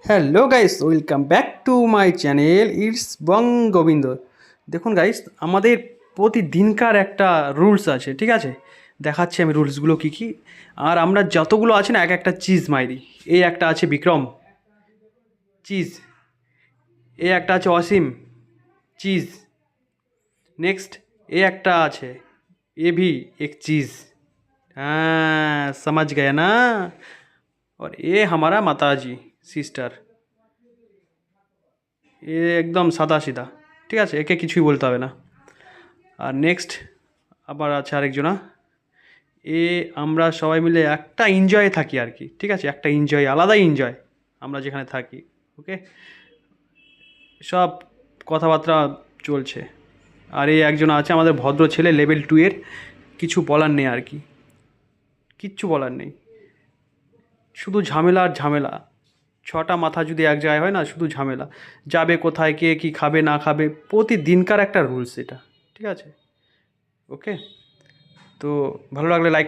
Hello guys, welcome back to my channel it's Bong Gobinda. দেখুন guys, আমাদের প্রতিদিনকার একটা রুলস আছে, ঠিক আছে? দেখাচ্ছি আমি রুলসগুলো কী কী। আর আমরা যতগুলো আছে না, এক একটা চিজ মাইরি। এই একটা আছে বিক্রম, চিজ। এই একটা আছে অসীম, চিজ। নেক্সট এ একটা আছে এ ভি, এক चीज़। हाँ, समझ गए ना। और ये हमारा माताजी, सिस्टर। এ একদম সাদা সিধা, ঠিক আছে? একে কিছুই বলতে হবে না। আর নেক্সট আবার আছে আরেকজনা। এ আমরা সবাই মিলে একটা এনজয়ে থাকি আর কি, ঠিক আছে? একটা এনজয়, আলাদাই এনজয় আমরা যেখানে থাকি। ওকে, সব কথাবার্তা চলছে। আর এই একজন আছে আমাদের ভদ্র ছেলে, লেভেল 2 এর। কিছু বলার নেই আর কি, কিচ্ছু বলার নেই। শুধু ঝামেলা আর ঝামেলা। ছটা মাথা যদি এক জায়গায় হয় না, শুধু ঝামেলা। যাবে কোথায়, কে কী খাবে না খাবে, প্রতিদিনকার একটা রুলস এটা, ঠিক আছে? ওকে, তো ভালো লাগলে লাইক